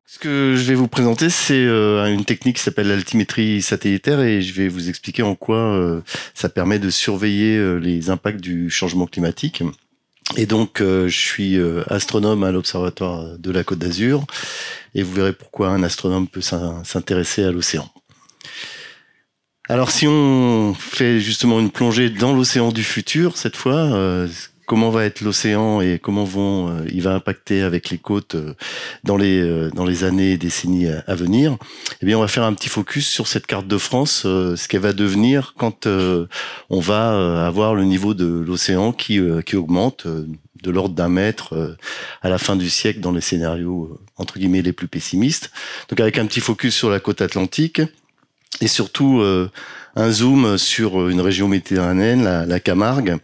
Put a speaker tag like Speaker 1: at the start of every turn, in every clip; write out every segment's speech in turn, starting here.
Speaker 1: Ce que je vais vous présenter, c'est une technique qui s'appelle l'altimétrie satellitaire et je vais vous expliquer en quoi ça permet de surveiller les impacts du changement climatique. Et donc, je suis astronome à l'Observatoire de la Côte d'Azur et vous verrez pourquoi un astronome peut s'intéresser à l'océan. Alors, si on fait justement une plongée dans l'océan du futur, cette fois, comment va être l'océan et comment il va impacter avec les côtes dans les années et décennies à venir. Eh bien, on va faire un petit focus sur cette carte de France, ce qu'elle va devenir quand on va avoir le niveau de l'océan qui augmente de l'ordre d'1 mètre à la fin du siècle dans les scénarios entre guillemets les plus pessimistes. Donc, avec un petit focus sur la côte atlantique et surtout un zoom sur une région méditerranéenne, la Camargue,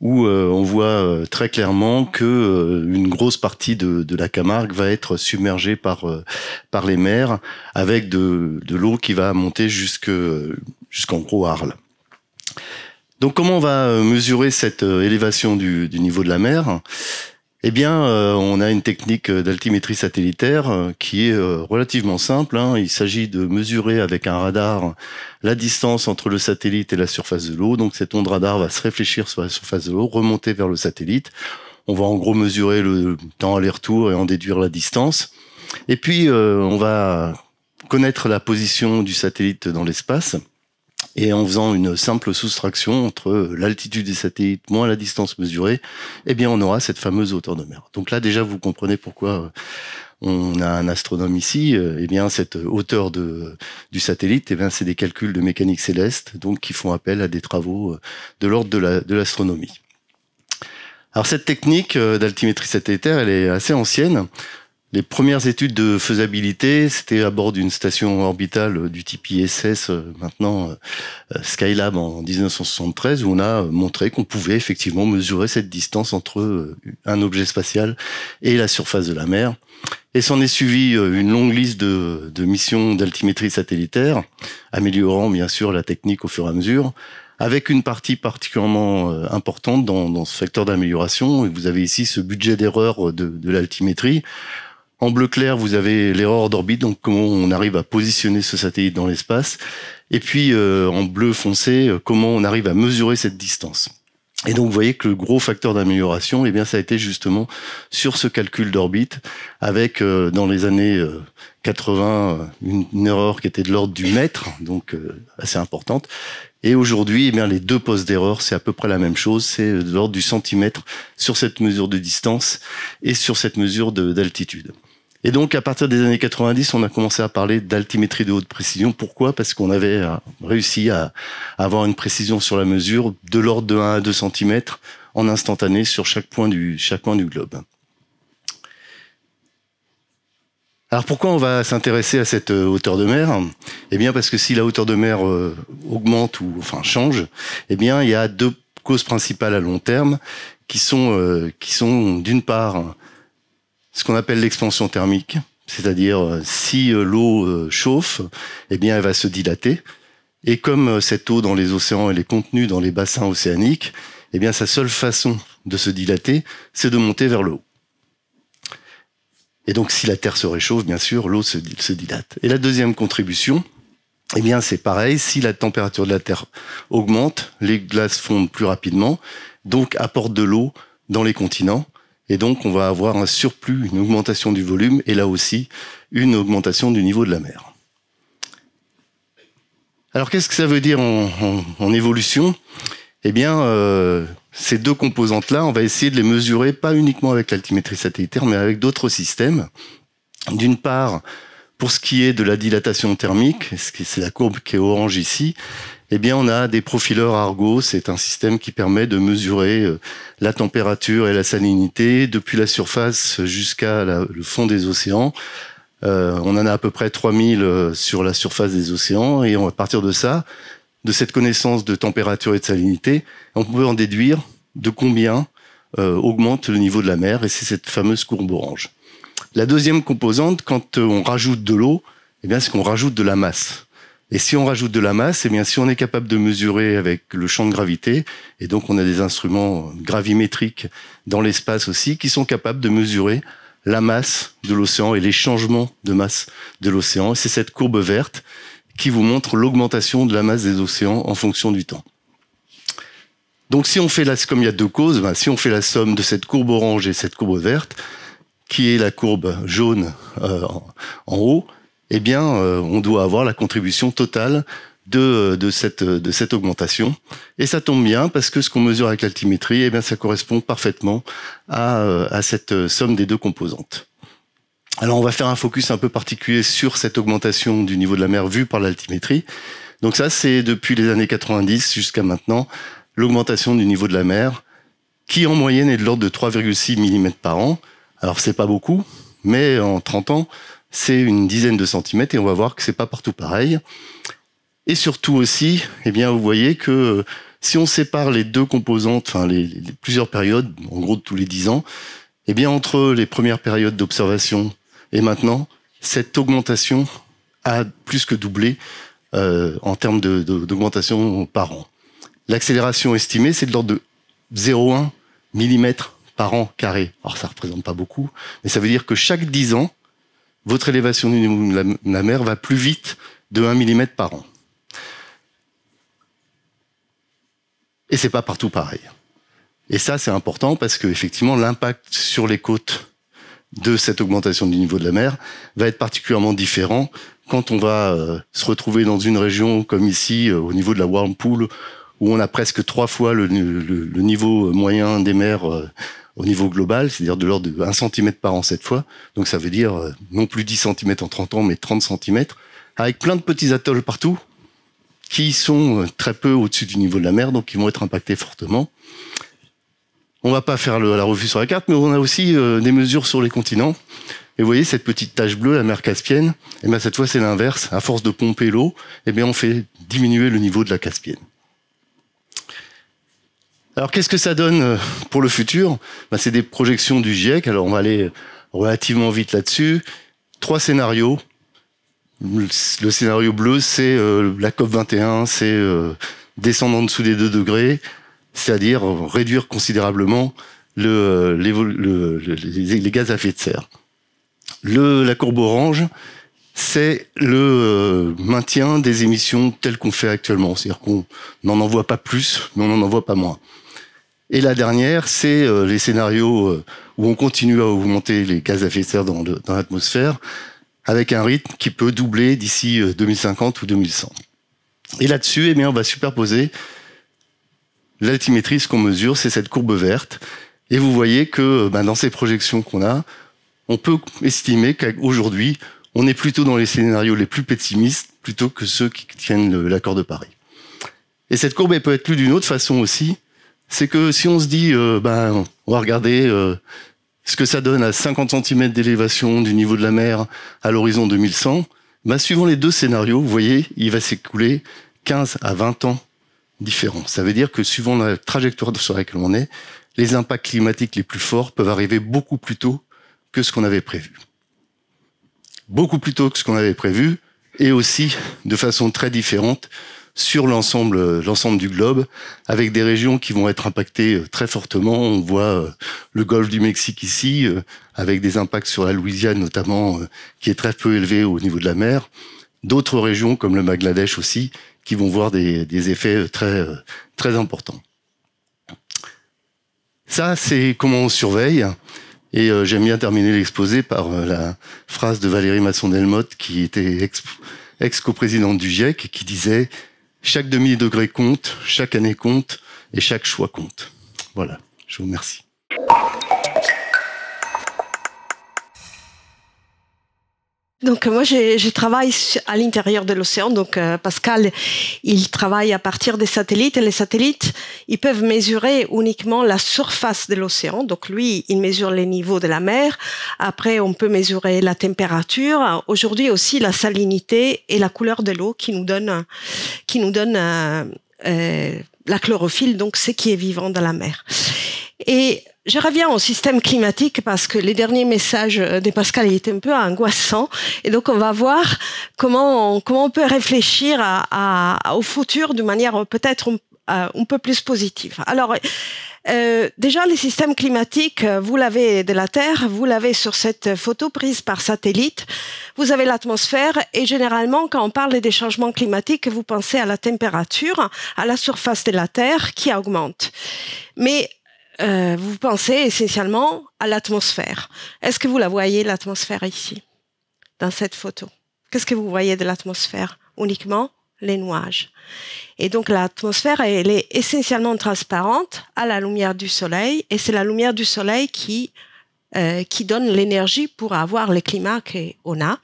Speaker 1: où on voit très clairement que une grosse partie de la Camargue va être submergée par les mers, avec de l'eau qui va monter jusqu'en gros Arles. Donc comment on va mesurer cette élévation du niveau de la mer ? Eh bien, on a une technique d'altimétrie satellitaire qui est relativement simple. Il s'agit de mesurer avec un radar la distance entre le satellite et la surface de l'eau. Donc cette onde radar va se réfléchir sur la surface de l'eau, remonter vers le satellite. On va en gros mesurer le temps aller-retour et en déduire la distance. Et puis, on va connaître la position du satellite dans l'espace. Et en faisant une simple soustraction entre l'altitude des satellites moins la distance mesurée, eh bien, on aura cette fameuse hauteur de mer. Donc là, déjà, vous comprenez pourquoi on a un astronome ici. Eh bien, cette hauteur du satellite, eh bien, c'est des calculs de mécanique céleste, donc qui font appel à des travaux de l'ordre de l'astronomie. Alors, cette technique d'altimétrie satellitaire, elle est assez ancienne. Les premières études de faisabilité, c'était à bord d'une station orbitale du type ISS, maintenant Skylab en 1973, où on a montré qu'on pouvait effectivement mesurer cette distance entre un objet spatial et la surface de la mer. Et s'en est suivi une longue liste de missions d'altimétrie satellitaire, améliorant bien sûr la technique au fur et à mesure, avec une partie particulièrement importante dans ce facteur d'amélioration. Vous avez ici ce budget d'erreur de l'altimétrie. En bleu clair, vous avez l'erreur d'orbite, donc comment on arrive à positionner ce satellite dans l'espace. Et puis, en bleu foncé, comment on arrive à mesurer cette distance. Et donc, vous voyez que le gros facteur d'amélioration, eh bien, ça a été justement sur ce calcul d'orbite, avec, dans les années 80, une erreur qui était de l'ordre du mètre, donc assez importante. Et aujourd'hui, eh bien, les deux postes d'erreur, c'est à peu près la même chose, c'est de l'ordre du centimètre sur cette mesure de distance et sur cette mesure d'altitude. Et donc, à partir des années 90, on a commencé à parler d'altimétrie de haute précision. Pourquoi ? Parce qu'on avait réussi à avoir une précision sur la mesure de l'ordre de 1 à 2 cm en instantané sur chaque point du globe. Alors, pourquoi on va s'intéresser à cette hauteur de mer ? Eh bien, parce que si la hauteur de mer augmente ou enfin change, eh bien, il y a deux causes principales à long terme qui sont d'une part ce qu'on appelle l'expansion thermique, c'est-à-dire si l'eau chauffe, eh bien elle va se dilater. Et comme cette eau dans les océans elle est contenue dans les bassins océaniques, eh bien sa seule façon de se dilater, c'est de monter vers le haut. Et donc si la Terre se réchauffe, bien sûr, l'eau se dilate. Et la deuxième contribution, eh bien c'est pareil, si la température de la Terre augmente, les glaces fondent plus rapidement, donc apportent de l'eau dans les continents. Et donc, on va avoir un surplus, une augmentation du volume, et là aussi, une augmentation du niveau de la mer. Alors, qu'est-ce que ça veut dire en évolution ? Eh bien, ces deux composantes-là, on va essayer de les mesurer, pas uniquement avec l'altimétrie satellitaire, mais avec d'autres systèmes. D'une part, pour ce qui est de la dilatation thermique, c'est la courbe qui est orange ici, eh bien, on a des profileurs Argo. C'est un système qui permet de mesurer la température et la salinité depuis la surface jusqu'à le fond des océans. On en a à peu près 3000 sur la surface des océans. Et à partir de ça, de cette connaissance de température et de salinité, on peut en déduire de combien augmente le niveau de la mer. Et c'est cette fameuse courbe orange. La deuxième composante, quand on rajoute de l'eau, eh bien, c'est qu'on rajoute de la masse. Et si on rajoute de la masse, eh bien, si on est capable de mesurer avec le champ de gravité, et donc on a des instruments gravimétriques dans l'espace aussi, qui sont capables de mesurer la masse de l'océan et les changements de masse de l'océan. C'est cette courbe verte qui vous montre l'augmentation de la masse des océans en fonction du temps. Donc si on fait comme il y a deux causes, si on fait la somme de cette courbe orange et cette courbe verte, qui est la courbe jaune en haut, eh bien, on doit avoir la contribution totale de cette augmentation. Et ça tombe bien parce que ce qu'on mesure avec l'altimétrie, eh bien, ça correspond parfaitement à cette somme des deux composantes. Alors, on va faire un focus un peu particulier sur cette augmentation du niveau de la mer vue par l'altimétrie. Donc ça, c'est depuis les années 90 jusqu'à maintenant, l'augmentation du niveau de la mer, qui en moyenne est de l'ordre de 3,6 mm par an. Alors, c'est pas beaucoup, mais en 30 ans, c'est une dizaine de centimètres et on va voir que c'est pas partout pareil. Et surtout aussi, eh bien, vous voyez que si on sépare les deux composantes, enfin les plusieurs périodes, en gros de tous les 10 ans, eh bien, entre les premières périodes d'observation et maintenant, cette augmentation a plus que doublé en termes d'augmentation par an. L'accélération estimée, c'est de l'ordre de 0,1 mm par an carré. Alors, ça représente pas beaucoup, mais ça veut dire que chaque 10 ans, votre élévation du niveau de la mer va plus vite de 1 mm par an. Et c'est pas partout pareil. Et ça, c'est important parce que, effectivement, l'impact sur les côtes de cette augmentation du niveau de la mer va être particulièrement différent quand on va se retrouver dans une région comme ici, au niveau de la Whirlpool, où on a presque 3 fois le niveau moyen des mers au niveau global, c'est-à-dire de l'ordre de 1 cm par an cette fois. Donc ça veut dire non plus 10 cm en 30 ans, mais 30 cm, avec plein de petits atolls partout, qui sont très peu au-dessus du niveau de la mer, donc qui vont être impactés fortement. On va pas faire la revue sur la carte, mais on a aussi des mesures sur les continents. Et vous voyez cette petite tache bleue, la mer Caspienne, et bien cette fois c'est l'inverse. À force de pomper l'eau, eh bien on fait diminuer le niveau de la Caspienne. Alors qu'est-ce que ça donne pour le futur? C'est des projections du GIEC, alors on va aller relativement vite là-dessus. 3 scénarios. Le scénario bleu, c'est la COP21, c'est descendre en dessous des 2 degrés, c'est-à-dire réduire considérablement les gaz à effet de serre. La courbe orange, c'est le maintien des émissions telles qu'on fait actuellement, c'est-à-dire qu'on n'en envoie pas plus, mais on n'en envoie pas moins. Et la dernière, c'est les scénarios où on continue à augmenter les gaz à effet de serre dans l'atmosphère, avec un rythme qui peut doubler d'ici 2050 ou 2100. Et là-dessus, eh bien, on va superposer l'altimétrie, ce qu'on mesure, c'est cette courbe verte. Et vous voyez que dans ces projections qu'on a, on peut estimer qu'aujourd'hui, on est plutôt dans les scénarios les plus pessimistes plutôt que ceux qui tiennent l'accord de Paris. Et cette courbe, elle peut être lue d'une autre façon aussi. C'est que si on se dit, on va regarder ce que ça donne à 50 cm d'élévation du niveau de la mer à l'horizon 2100, suivant les deux scénarios, vous voyez, il va s'écouler 15 à 20 ans différents. Ça veut dire que suivant la trajectoire sur laquelle on est, les impacts climatiques les plus forts peuvent arriver beaucoup plus tôt que ce qu'on avait prévu. Beaucoup plus tôt que ce qu'on avait prévu, et aussi de façon très différente sur l'ensemble du globe, avec des régions qui vont être impactées très fortement. On voit le golfe du Mexique ici, avec des impacts sur la Louisiane notamment, qui est très peu élevé au niveau de la mer. D'autres régions, comme le Bangladesh aussi, qui vont voir des effets très importants. Ça, c'est comment on surveille. Et j'aime bien terminer l'exposé par la phrase de Valérie Masson-Delmotte, qui était ex-coprésidente du GIEC, et qui disait « Chaque demi-degré compte, chaque année compte, et chaque choix compte ». Voilà, je vous remercie.
Speaker 2: Donc moi, je travaille à l'intérieur de l'océan. Donc Pascal, il travaille à partir des satellites. Et les satellites, ils peuvent mesurer uniquement la surface de l'océan. Donc lui, il mesure les niveaux de la mer. Après, on peut mesurer la température. Aujourd'hui aussi, la salinité et la couleur de l'eau qui nous donne la chlorophylle, donc ce qui est vivant dans la mer. Et je reviens au système climatique parce que les derniers messages de Pascal étaient un peu angoissants. Et donc, on va voir comment on peut réfléchir au futur de manière peut-être un peu plus positive. Alors, déjà, les systèmes climatiques, vous l'avez de la Terre, vous l'avez sur cette photo prise par satellite. Vous avez l'atmosphère et généralement, quand on parle des changements climatiques, vous pensez à la température, à la surface de la Terre qui augmente. Mais vous pensez essentiellement à l'atmosphère. Est-ce que vous la voyez, l'atmosphère ici, dans cette photo? Qu'est-ce que vous voyez de l'atmosphère? Uniquement les nuages. Et donc l'atmosphère, elle est essentiellement transparente à la lumière du soleil, et c'est la lumière du soleil qui donne l'énergie pour avoir le climat qu'on a.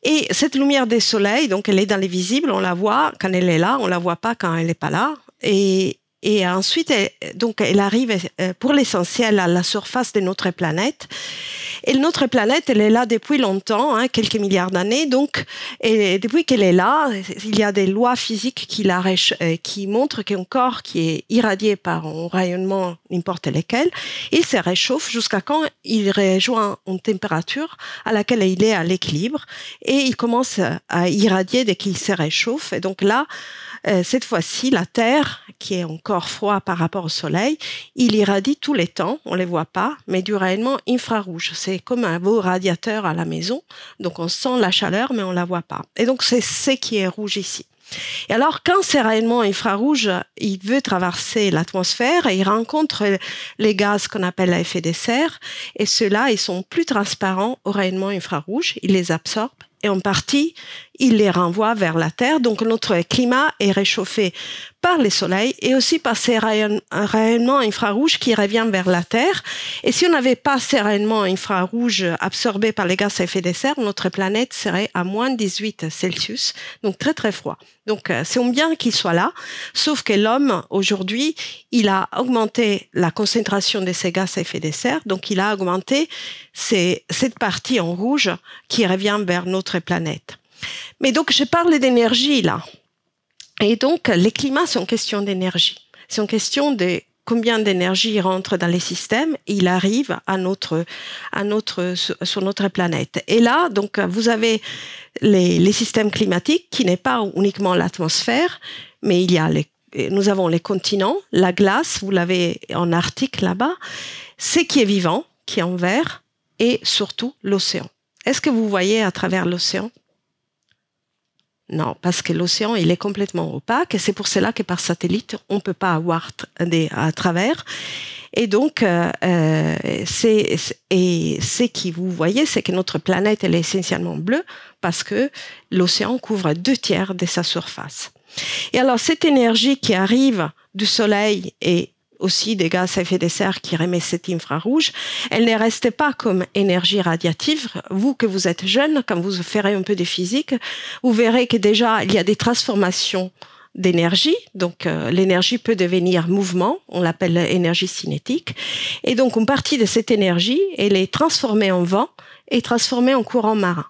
Speaker 2: Et cette lumière du soleil, donc elle est dans les visibles, on la voit quand elle est là, on la voit pas quand elle n'est pas là. Et ensuite, elle arrive pour l'essentiel à la surface de notre planète. Et notre planète, elle est là depuis longtemps, quelques milliards d'années. Donc, et depuis qu'elle est là, il y a des lois physiques qui montrent qu'un corps qui est irradié par un rayonnement, n'importe lequel, il se réchauffe jusqu'à quand il rejoint une température à laquelle il est à l'équilibre. Et il commence à irradier dès qu'il se réchauffe. Et donc là, cette fois-ci, la Terre, qui est encore froid par rapport au Soleil, il irradie tous les temps, on ne les voit pas, mais du rayonnement infrarouge. C'est comme un beau radiateur à la maison, donc on sent la chaleur, mais on ne la voit pas. Et donc c'est ce qui est rouge ici. Et alors, quand ce rayonnement infrarouge, il veut traverser l'atmosphère et il rencontre les gaz qu'on appelle à effet de serre, et ceux-là, ils sont plus transparents au rayonnement infrarouge, il les absorbe, et en partie, il les renvoie vers la Terre. Donc, notre climat est réchauffé par le Soleil et aussi par ces rayonnements infrarouges qui reviennent vers la Terre. Et si on n'avait pas ces rayonnements infrarouges absorbés par les gaz à effet de serre, notre planète serait à moins 18 Celsius, donc très très froid. Donc, c'est bien qu'il soit là, sauf que l'homme, aujourd'hui, il a augmenté la concentration de ces gaz à effet de serre, donc il a augmenté cette partie en rouge qui revient vers notre planète. Mais donc, je parle d'énergie là. Et donc, les climats sont question d'énergie. C'est une question de combien d'énergie rentre dans les systèmes et il arrive sur notre planète. Et là, donc, vous avez les systèmes climatiques qui n'est pas uniquement l'atmosphère, mais nous avons les continents, la glace, vous l'avez en Arctique là-bas, ce qui est vivant, qui est en vert, et surtout l'océan. Est-ce que vous voyez à travers l'océan? Non, parce que l'océan, il est complètement opaque et c'est pour cela que par satellite, on ne peut pas avoir à travers. Et donc, ce que vous voyez, c'est que notre planète, elle est essentiellement bleue parce que l'océan couvre 2/3 de sa surface. Et alors, cette énergie qui arrive du soleil et aussi des gaz à effet de serre qui remettent cet infrarouge, elle ne reste pas comme énergie radiative. Vous, que vous êtes jeune, quand vous ferez un peu de physique, vous verrez que déjà, il y a des transformations d'énergie. Donc, l'énergie peut devenir mouvement, on l'appelle énergie cinétique. Et donc, une partie de cette énergie, elle est transformée en vent et transformée en courant marin.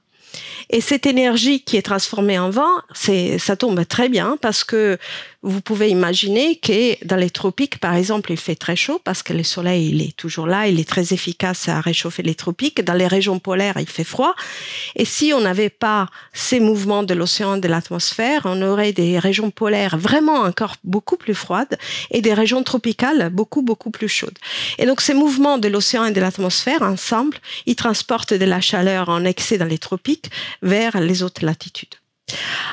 Speaker 2: Et cette énergie qui est transformée en vent, ça tombe très bien parce que vous pouvez imaginer que dans les tropiques, par exemple, il fait très chaud parce que le soleil, il est toujours là, il est très efficace à réchauffer les tropiques. Dans les régions polaires, il fait froid. Et si on n'avait pas ces mouvements de l'océan et de l'atmosphère, on aurait des régions polaires vraiment encore beaucoup plus froides et des régions tropicales beaucoup, beaucoup plus chaudes. Et donc, ces mouvements de l'océan et de l'atmosphère, ensemble, ils transportent de la chaleur en excès dans les tropiques vers les hautes latitudes.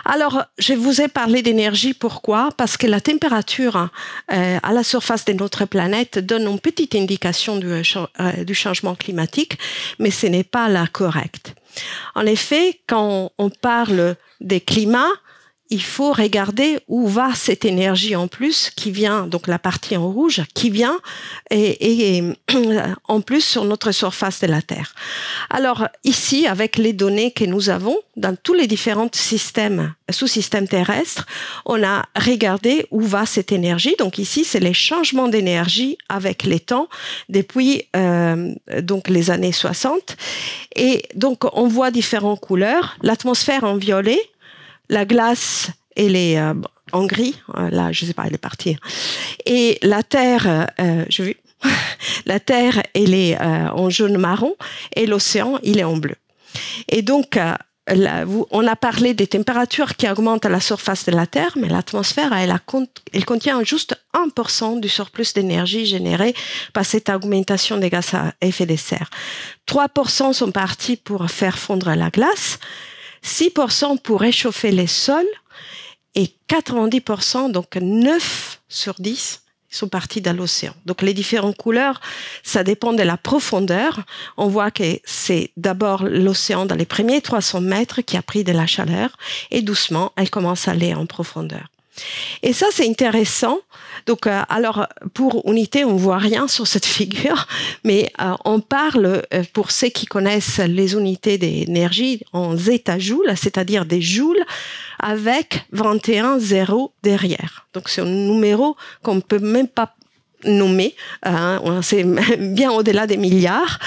Speaker 2: Alors, je vous ai parlé d'énergie. Pourquoi? Parce que la température à la surface de notre planète donne une petite indication du changement climatique, mais ce n'est pas la correcte. En effet, quand on parle des climats, il faut regarder où va cette énergie en plus qui vient, donc la partie en rouge, qui vient et en plus sur notre surface de la Terre. Alors ici, avec les données que nous avons dans tous les différents systèmes, sous-systèmes terrestres, on a regardé où va cette énergie. Donc ici, c'est les changements d'énergie avec les temps depuis donc les années 60. Et donc on voit différentes couleurs. L'atmosphère en violet, la glace, elle est en gris. Là, je ne sais pas, elle est partie. Et la Terre, j'ai vu. La Terre, elle est en jaune-marron et l'océan, il est en bleu. Et donc, on a parlé des températures qui augmentent à la surface de la Terre, mais l'atmosphère, elle contient juste 1% du surplus d'énergie généré par cette augmentation des gaz à effet de serre. 3% sont partis pour faire fondre la glace, 6% pour réchauffer les sols et 90%, donc 9 sur 10, sont partis dans l'océan. Donc les différentes couleurs, ça dépend de la profondeur. On voit que c'est d'abord l'océan dans les premiers 300 mètres qui a pris de la chaleur et doucement, elle commence à aller en profondeur. Et ça, c'est intéressant. Donc, alors, pour unité, on voit rien sur cette figure, mais on parle, pour ceux qui connaissent les unités d'énergie, en zeta-joules, c'est-à-dire des joules avec 21 zéros derrière. Donc, c'est un numéro qu'on ne peut même pas nommer, c'est bien au-delà des milliards.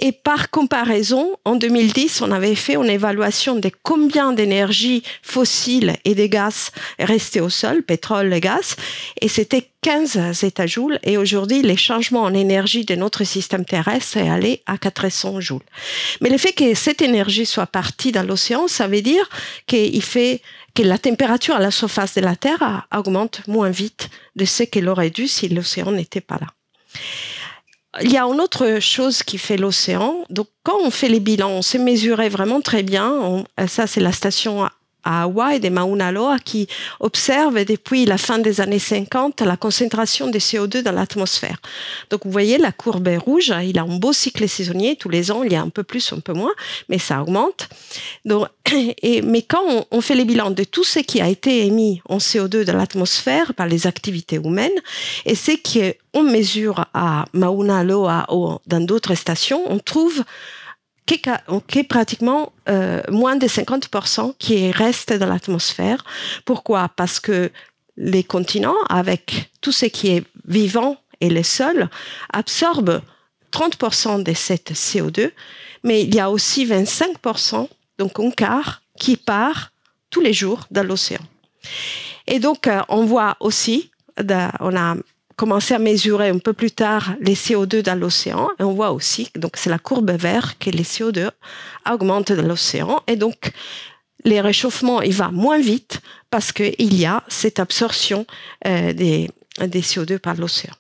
Speaker 2: Et par comparaison, en 2010, on avait fait une évaluation de combien d'énergie fossile et de gaz restait au sol, pétrole et gaz, et c'était 15 zétajoules. Et aujourd'hui, les changements en énergie de notre système terrestre est allé à 400 joules. Mais le fait que cette énergie soit partie dans l'océan, ça veut dire que la température à la surface de la Terre augmente moins vite de ce qu'elle aurait dû si l'océan n'était pas là. Il y a une autre chose qui fait l'océan. Donc, quand on fait les bilans, on s'est mesuré vraiment très bien. Ça, c'est la station à Hawaï de Mauna Loa qui observe depuis la fin des années 50 la concentration de CO2 dans l'atmosphère. Donc, vous voyez, la courbe est rouge. Il a un beau cycle saisonnier. Tous les ans, il y a un peu plus, un peu moins, mais ça augmente. Donc, mais quand on fait les bilans de tout ce qui a été émis en CO2 dans l'atmosphère par les activités humaines et ce qu'on mesure à Mauna Loa ou dans d'autres stations, on trouve qu'est pratiquement moins de 50% qui reste dans l'atmosphère. Pourquoi? Parce que les continents, avec tout ce qui est vivant et les sols, absorbent 30% de cette CO2, mais il y a aussi 25%, donc un quart, qui part tous les jours dans l'océan. Et donc, on voit aussi, on a commencé à mesurer un peu plus tard les CO2 dans l'océan, et on voit aussi, donc c'est la courbe verte, que les CO2 augmentent dans l'océan, et donc les réchauffements, il va moins vite parce qu'il y a cette absorption des CO2 par l'océan.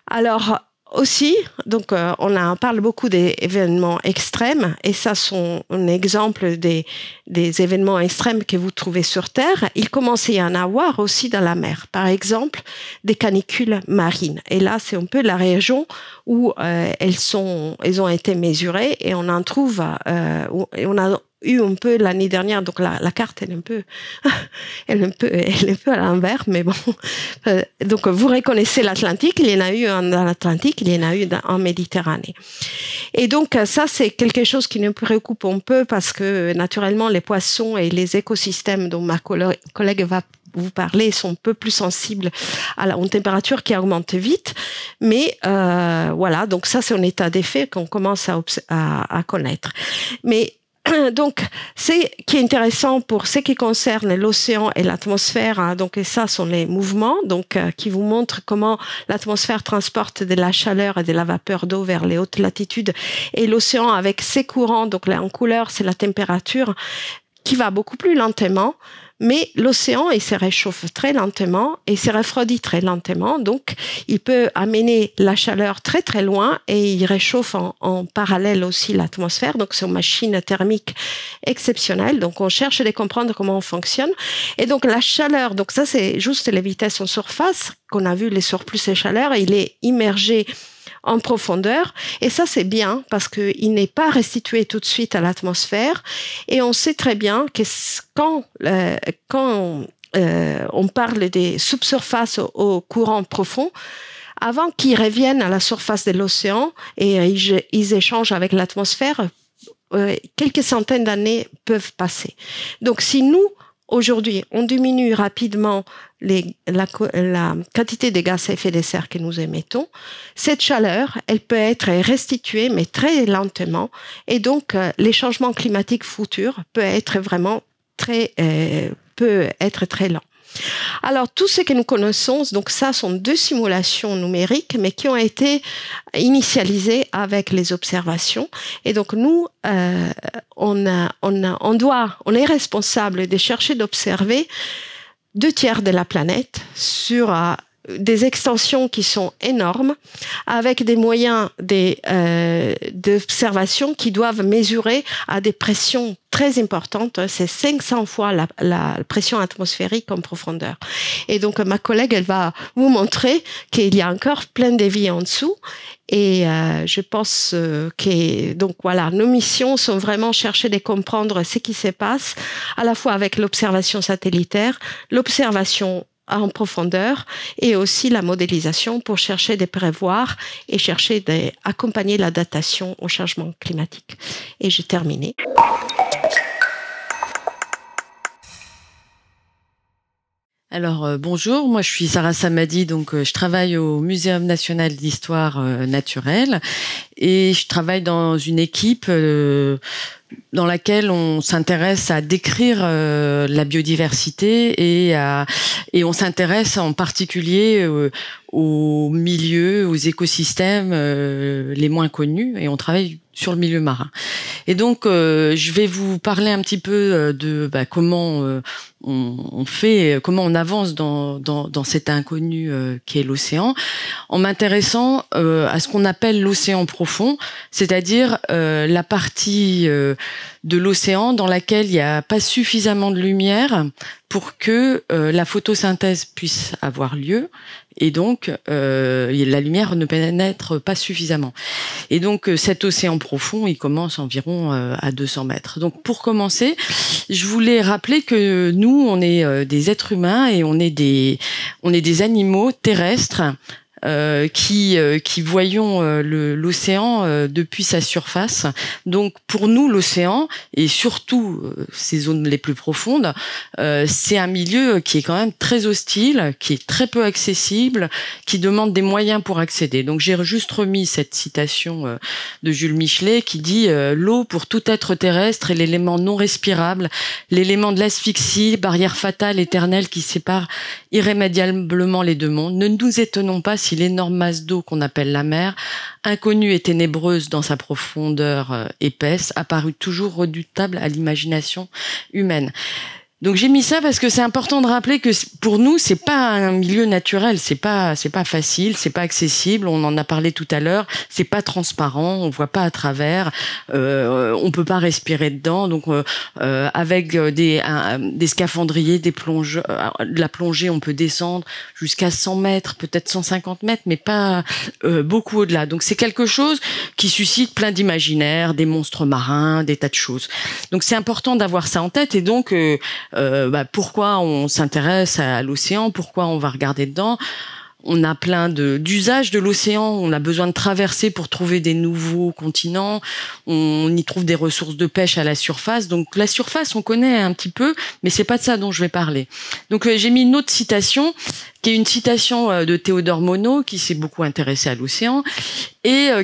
Speaker 2: Alors, aussi, donc on parle beaucoup des événements extrêmes et ça sont un exemple des événements extrêmes que vous trouvez sur Terre. Il commence à y en avoir aussi dans la mer. Par exemple, des canicules marines. Et là, c'est un peu la région où elles ont été mesurées et on en trouve, on a eu un peu l'année dernière, donc la carte elle est un peu à l'envers, mais bon. Donc vous reconnaissez l'Atlantique, il y en a eu dans l'Atlantique, il y en a eu en Méditerranée. Et donc ça c'est quelque chose qui nous préoccupe un peu parce que naturellement les poissons et les écosystèmes dont ma collègue va vous parler sont un peu plus sensibles à une température qui augmente vite, mais voilà, donc ça c'est un état des faits qu'on commence à connaître. Mais donc, ce qui est intéressant pour ce qui concerne l'océan et l'atmosphère, hein, donc et ça sont les mouvements, donc qui vous montrent comment l'atmosphère transporte de la chaleur et de la vapeur d'eau vers les hautes latitudes, et l'océan avec ses courants, donc là en couleur c'est la température qui va beaucoup plus lentement. Mais l'océan, il se réchauffe très lentement et il se refroidit très lentement. Donc, il peut amener la chaleur très, très loin et il réchauffe en parallèle aussi l'atmosphère. Donc, c'est une machine thermique exceptionnelle. Donc, on cherche à comprendre comment on fonctionne. Et donc, la chaleur, donc ça, c'est juste les vitesses en surface qu'on a vu, les surplus de chaleur. Il est immergé en profondeur. Et ça, c'est bien parce qu'il n'est pas restitué tout de suite à l'atmosphère. Et on sait très bien que quand on parle des subsurfaces au courant profond, avant qu'ils reviennent à la surface de l'océan et ils échangent avec l'atmosphère, quelques centaines d'années peuvent passer. Donc, si nous, aujourd'hui, on diminue rapidement la quantité de gaz à effet de serre que nous émettons, cette chaleur, elle peut être restituée, mais très lentement. Et donc, les changements climatiques futurs peuvent être vraiment très lents. Alors, tout ce que nous connaissons, donc ça sont 2 simulations numériques, mais qui ont été initialisées avec les observations. Et donc, nous, on est responsable de chercher d'observer 2/3 de la planète sur des extensions qui sont énormes, avec des moyens d'observation qui doivent mesurer à des pressions très importantes. C'est 500 fois la pression atmosphérique en profondeur. Et donc, ma collègue, elle va vous montrer qu'il y a encore plein de vies en dessous. Et je pense que donc voilà, nos missions sont vraiment chercher de comprendre ce qui se passe, à la fois avec l'observation satellitaire, l'observation en profondeur et aussi la modélisation pour chercher de prévoir et chercher d'accompagner la datation au changement climatique. Et j'ai terminé.
Speaker 3: Alors bonjour, moi je suis Sarah Samadi, donc je travaille au Muséum national d'histoire naturelle et je travaille dans une équipe dans laquelle on s'intéresse à décrire la biodiversité et on s'intéresse en particulier aux milieux, aux écosystèmes les moins connus, et on travaille sur le milieu marin. Et donc, je vais vous parler un petit peu de comment on fait, comment on avance dans cet inconnu qu'est l'océan, en m'intéressant à ce qu'on appelle l'océan profond, c'est-à-dire la partie de l'océan dans laquelle il n'y a pas suffisamment de lumière pour que la photosynthèse puisse avoir lieu, et donc la lumière ne pénètre pas suffisamment. Et donc cet océan profond, il commence environ à 200 mètres. Donc pour commencer, je voulais rappeler que nous, on est des êtres humains et on est des animaux terrestres qui voyons l'océan depuis sa surface. Donc pour nous, l'océan, et surtout ces zones les plus profondes, c'est un milieu qui est quand même très hostile, qui est très peu accessible, qui demande des moyens pour accéder. Donc j'ai juste remis cette citation de Jules Michelet qui dit l'eau pour tout être terrestre est l'élément non respirable, l'élément de l'asphyxie, barrière fatale éternelle qui sépare irrémédiablement les deux mondes. Ne nous étonnons pas si l'énorme masse d'eau qu'on appelle la mer, inconnue et ténébreuse dans sa profondeur épaisse, apparut toujours redoutable à l'imagination humaine. Donc j'ai mis ça parce que c'est important de rappeler que pour nous c'est pas un milieu naturel, c'est pas facile, c'est pas accessible. On en a parlé tout à l'heure, c'est pas transparent, on voit pas à travers, on peut pas respirer dedans. Donc avec des scaphandriers, des plonges, de la plongée, on peut descendre jusqu'à 100 mètres, peut-être 150 mètres, mais pas beaucoup au-delà. Donc c'est quelque chose qui suscite plein d'imaginaires, des monstres marins, des tas de choses. Donc c'est important d'avoir ça en tête. Et donc pourquoi on s'intéresse à l'océan, pourquoi on va regarder dedans. On a plein d'usages de l'océan, on a besoin de traverser pour trouver des nouveaux continents, on y trouve des ressources de pêche à la surface. Donc la surface, on connaît un petit peu, mais c'est pas de ça dont je vais parler. Donc j'ai mis une autre citation, qui est une citation de Théodore Monod, qui s'est beaucoup intéressé à l'océan, et la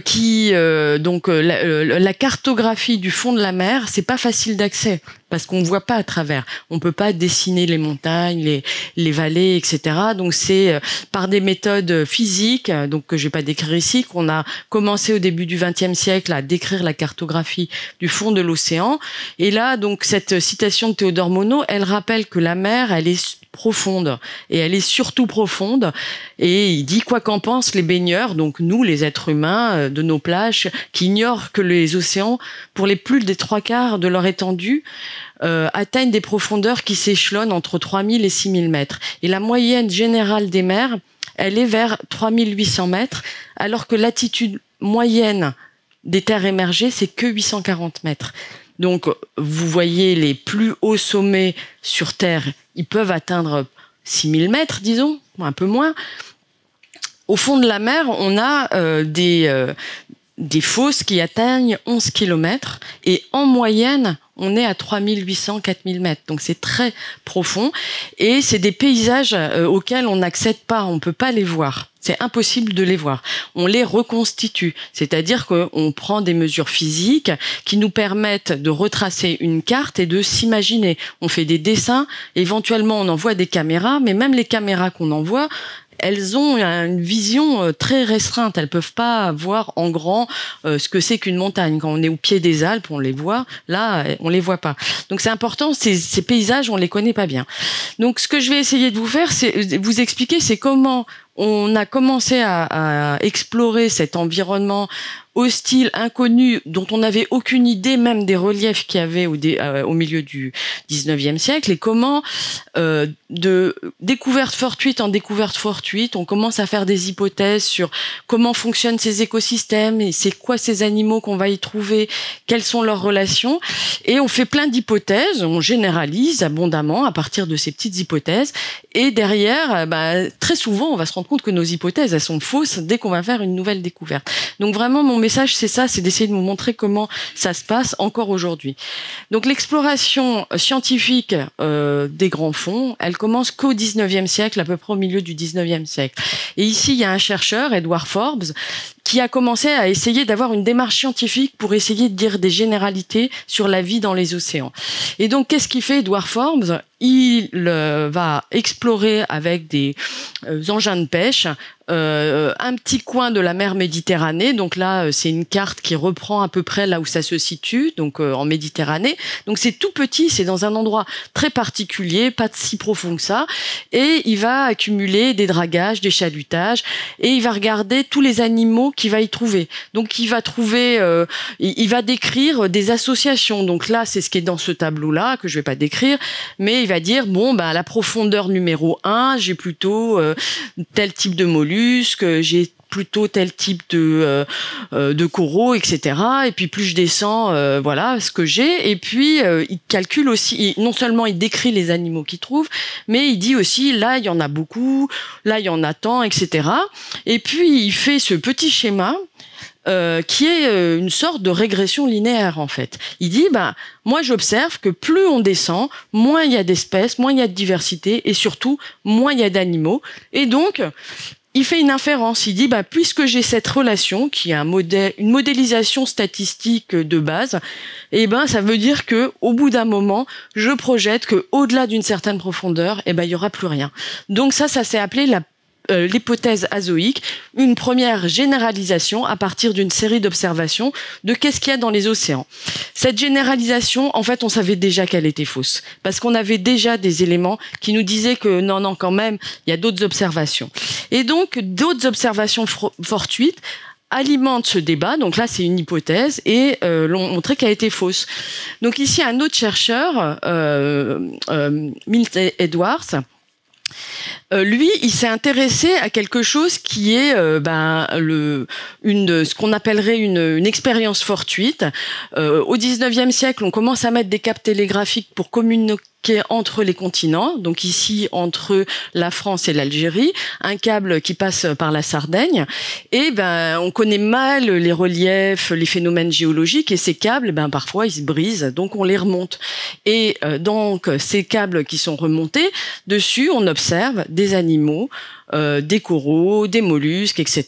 Speaker 3: cartographie du fond de la mer, c'est pas facile d'accès, parce qu'on ne voit pas à travers. On peut pas dessiner les montagnes, les vallées, etc. Donc c'est par des méthodes physiques, donc que je vais pas décrire ici, qu'on a commencé au début du XXe siècle à décrire la cartographie du fond de l'océan. Et là, donc cette citation de Théodore Monod, elle rappelle que la mer, elle est profonde, et elle est surtout profonde, et il dit quoi qu'en pensent les baigneurs, donc nous les êtres humains de nos plages, qui ignorent que les océans, pour les plus des 3/4 de leur étendue, atteignent des profondeurs qui s'échelonnent entre 3000 et 6000 mètres, et la moyenne générale des mers, elle est vers 3800 mètres, alors que l'altitude moyenne des terres émergées, c'est que 840 mètres. Donc, vous voyez les plus hauts sommets sur Terre, ils peuvent atteindre 6000 mètres, disons, un peu moins. Au fond de la mer, on a des fosses qui atteignent 11 km, et en moyenne, on est à 3800, 4000 mètres. Donc c'est très profond et c'est des paysages auxquels on n'accède pas, on peut pas les voir. C'est impossible de les voir. On les reconstitue, c'est-à-dire qu'on prend des mesures physiques qui nous permettent de retracer une carte et de s'imaginer. On fait des dessins, éventuellement on envoie des caméras, mais même les caméras qu'on envoie, elles ont une vision très restreinte. Elles peuvent pas voir en grand ce que c'est qu'une montagne. Quand on est au pied des Alpes, on les voit. Là, on les voit pas. Donc c'est important. Ces paysages, on les connaît pas bien. Donc ce que je vais essayer de vous faire, c'est vous expliquer, c'est comment on a commencé à explorer cet environnement hostile, inconnu, dont on n'avait aucune idée même des reliefs qu'il y avait au milieu du 19e siècle, et comment de découverte fortuite en découverte fortuite, on commence à faire des hypothèses sur comment fonctionnent ces écosystèmes, et c'est quoi ces animaux qu'on va y trouver, quelles sont leurs relations, et on fait plein d'hypothèses, on généralise abondamment à partir de ces petites hypothèses, et derrière, très souvent, on va se rendre compte que nos hypothèses, elles sont fausses dès qu'on va faire une nouvelle découverte. Donc vraiment, mon message, c'est ça, c'est d'essayer de vous montrer comment ça se passe encore aujourd'hui. Donc l'exploration scientifique des grands fonds, elle commence qu'au 19e siècle, à peu près au milieu du 19e siècle. Et ici, il y a un chercheur, Edward Forbes, qui a commencé à essayer d'avoir une démarche scientifique pour essayer de dire des généralités sur la vie dans les océans. Et donc, qu'est-ce qu'il fait, Edward Forbes ? Il va explorer avec des engins de pêche un petit coin de la mer Méditerranée. Donc là, c'est une carte qui reprend à peu près là où ça se situe, donc en Méditerranée. Donc c'est tout petit, c'est dans un endroit très particulier, pas si profond que ça. Et il va accumuler des dragages, des chalutages, et il va regarder tous les animaux qu'il va y trouver. Donc il va trouver, il va décrire des associations. Donc là, c'est ce qui est dans ce tableau-là que je vais pas décrire, mais il va dire à la profondeur numéro 1, j'ai plutôt tel type de mollusque, j'ai plutôt tel type de coraux, etc. Et puis plus je descends, voilà ce que j'ai. Et puis il calcule aussi, non seulement il décrit les animaux qu'il trouve, mais il dit aussi là il y en a beaucoup, là il y en a tant, etc. Et puis il fait ce petit schéma qui est une sorte de régression linéaire en fait. Il dit moi j'observe que plus on descend, moins il y a d'espèces, moins il y a de diversité et surtout moins il y a d'animaux. Et donc il fait une inférence. Il dit puisque j'ai cette relation qui est une modélisation statistique de base, ça veut dire que au bout d'un moment, je projette que au-delà d'une certaine profondeur, il y aura plus rien. Donc ça s'est appelé l'hypothèse azoïque, une première généralisation à partir d'une série d'observations de qu'est-ce qu'il y a dans les océans. Cette généralisation, en fait, on savait déjà qu'elle était fausse, parce qu'on avait déjà des éléments qui nous disaient que non, quand même, il y a d'autres observations. Et donc, d'autres observations fortuites alimentent ce débat. Donc là, c'est une hypothèse et l'ont montré qu'elle était fausse. Donc ici, un autre chercheur, Milt Edwards, lui, il s'est intéressé à quelque chose qui est ce qu'on appellerait une expérience fortuite. Au 19e siècle, on commence à mettre des câbles télégraphiques pour communiquer entre les continents, donc ici entre la France et l'Algérie, un câble qui passe par la Sardaigne, et on connaît mal les reliefs, les phénomènes géologiques, et ces câbles, parfois ils se brisent, donc on les remonte. Et donc ces câbles qui sont remontés, dessus on observe des animaux, des coraux, des mollusques, etc.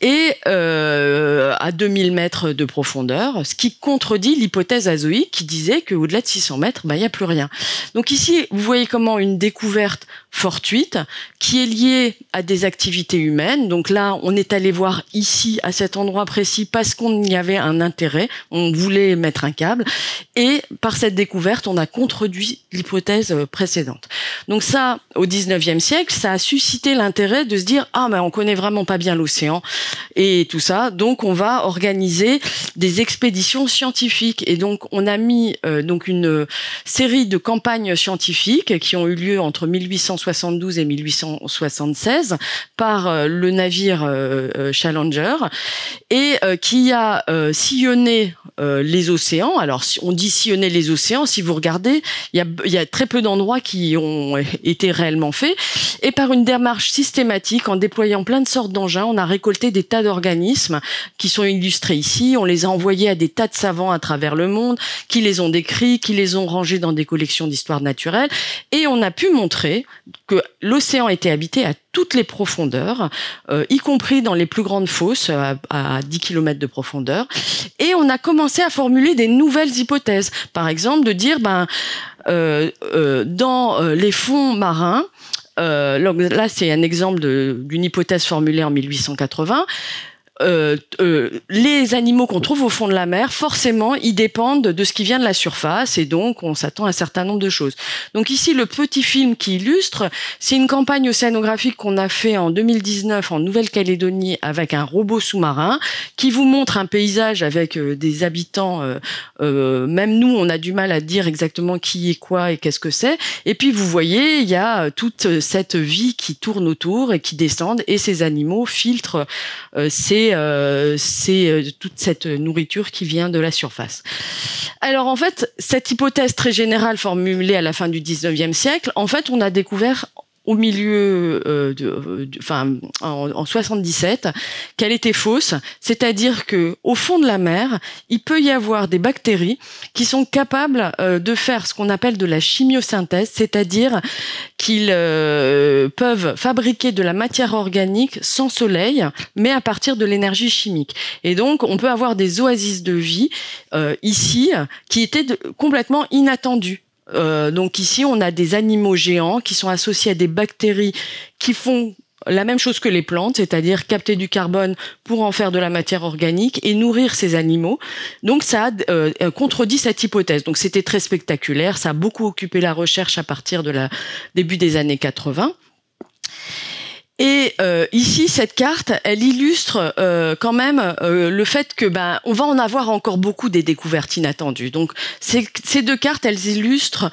Speaker 3: Et à 2000 mètres de profondeur, ce qui contredit l'hypothèse azoïque qui disait qu'au-delà de 600 mètres, il n'y a plus rien. Donc ici, vous voyez comment une découverte fortuite qui est liée à des activités humaines. Donc là, on est allé voir ici, à cet endroit précis, parce qu'on y avait un intérêt, on voulait mettre un câble, et par cette découverte, on a contredit l'hypothèse précédente. Donc ça, au 19e siècle, ça a suscité l'intérêt de se dire on connaît vraiment pas bien l'océan et tout ça, donc on va organiser des expéditions scientifiques. Et donc on a mis donc une série de campagnes scientifiques qui ont eu lieu entre 1872 et 1876 par le navire Challenger, et qui a sillonné les océans. Alors, on dit sillonner les océans. Si vous regardez, il y a très peu d'endroits qui ont été réellement faits. Et par une démarche systématique, en déployant plein de sortes d'engins, on a récolté des tas d'organismes qui sont illustrés ici. On les a envoyés à des tas de savants à travers le monde, qui les ont décrits, qui les ont rangés dans des collections d'histoire naturelle. Et on a pu montrer que l'océan était habité à toutes les profondeurs, y compris dans les plus grandes fosses, à 10 km de profondeur. Et on a commencé à formuler des nouvelles hypothèses. Par exemple, de dire, dans les fonds marins, là c'est un exemple d'une hypothèse formulée en 1880, les animaux qu'on trouve au fond de la mer, forcément, ils dépendent de ce qui vient de la surface, et donc on s'attend à un certain nombre de choses. Donc ici, le petit film qui illustre, c'est une campagne océanographique qu'on a fait en 2019 en Nouvelle-Calédonie avec un robot sous-marin qui vous montre un paysage avec des habitants. Même nous, on a du mal à dire exactement qui est quoi et qu'est-ce que c'est. Et puis vous voyez, il y a toute cette vie qui tourne autour et qui descend, et ces animaux filtrent toute cette nourriture qui vient de la surface. Alors en fait, cette hypothèse très générale formulée à la fin du 19e siècle, en fait, on a découvert au milieu, en 77, qu'elle était fausse, c'est-à-dire que au fond de la mer, il peut y avoir des bactéries qui sont capables de faire ce qu'on appelle de la chimiosynthèse, c'est-à-dire qu'ils peuvent fabriquer de la matière organique sans soleil, mais à partir de l'énergie chimique. Et donc, on peut avoir des oasis de vie ici qui étaient complètement inattendues. Donc ici, on a des animaux géants qui sont associés à des bactéries qui font la même chose que les plantes, c'est-à-dire capter du carbone pour en faire de la matière organique et nourrir ces animaux. Donc ça a contredit cette hypothèse. Donc c'était très spectaculaire, ça a beaucoup occupé la recherche à partir de début des années 80. Et ici, cette carte, elle illustre quand même le fait que on va en avoir encore beaucoup des découvertes inattendues. Donc ces deux cartes, elles illustrent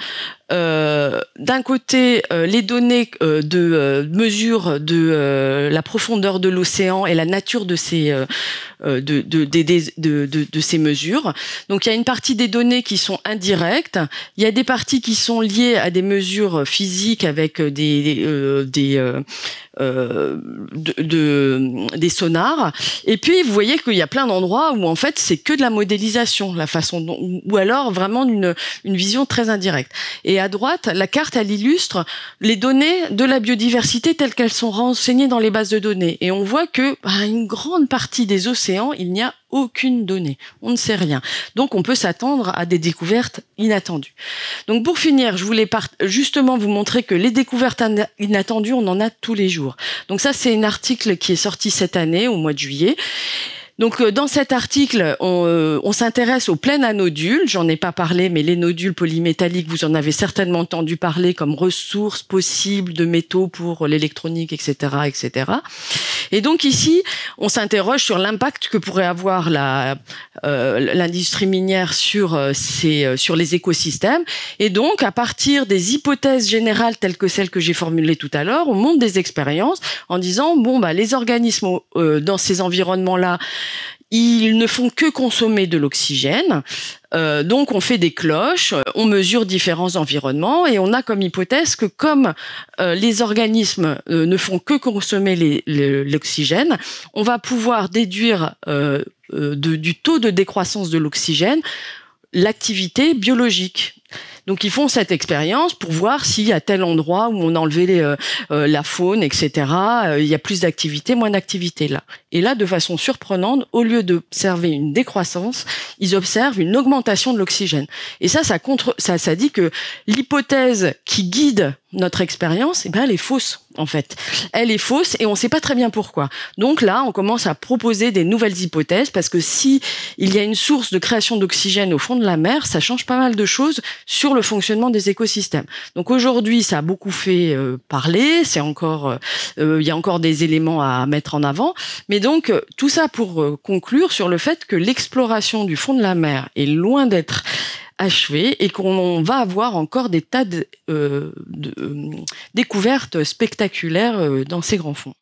Speaker 3: d'un côté les données de mesure de la profondeur de l'océan et la nature de ces de ces mesures. Donc il y a une partie des données qui sont indirectes, il y a des parties qui sont liées à des mesures physiques avec des sonars, et puis vous voyez qu'il y a plein d'endroits où en fait c'est que de la modélisation, la façon dont, ou alors vraiment une vision très indirecte. Et à droite, la carte, elle illustre les données de la biodiversité telles qu'elles sont renseignées dans les bases de données, et on voit que une grande partie des océans, il n'y a aucune donnée, on ne sait rien. Donc on peut s'attendre à des découvertes inattendues. Donc pour finir, je voulais justement vous montrer que les découvertes inattendues, on en a tous les jours. Donc ça, c'est un article qui est sorti cette année, au mois de juillet. Donc dans cet article, on s'intéresse aux plaines à nodules. J'en ai pas parlé, mais les nodules polymétalliques, vous en avez certainement entendu parler comme ressources possibles de métaux pour l'électronique, etc., etc. Et donc ici, on s'interroge sur l'impact que pourrait avoir l'industrie minière sur les écosystèmes. Et donc, à partir des hypothèses générales telles que celles que j'ai formulées tout à l'heure, on monte des expériences en disant les organismes dans ces environnements-là, ils ne font que consommer de l'oxygène. Donc on fait des cloches, on mesure différents environnements, et on a comme hypothèse que comme les organismes ne font que consommer l'oxygène, on va pouvoir déduire du taux de décroissance de l'oxygène l'activité biologique. Donc ils font cette expérience pour voir si à tel endroit où on a enlevé la faune, etc., il y a plus d'activité, moins d'activité là. Et là, de façon surprenante, au lieu d'observer une décroissance, ils observent une augmentation de l'oxygène. Et ça dit que l'hypothèse qui guide notre expérience, elle est fausse, en fait. Elle est fausse et on ne sait pas très bien pourquoi. Donc là, on commence à proposer des nouvelles hypothèses, parce que si il y a une source de création d'oxygène au fond de la mer, ça change pas mal de choses sur le fonctionnement des écosystèmes. Donc aujourd'hui, ça a beaucoup fait parler, il y a encore des éléments à mettre en avant, mais donc tout ça pour conclure sur le fait que l'exploration du fond de la mer est loin d'être achevée et qu'on va avoir encore des tas de découvertes spectaculaires dans ces grands fonds.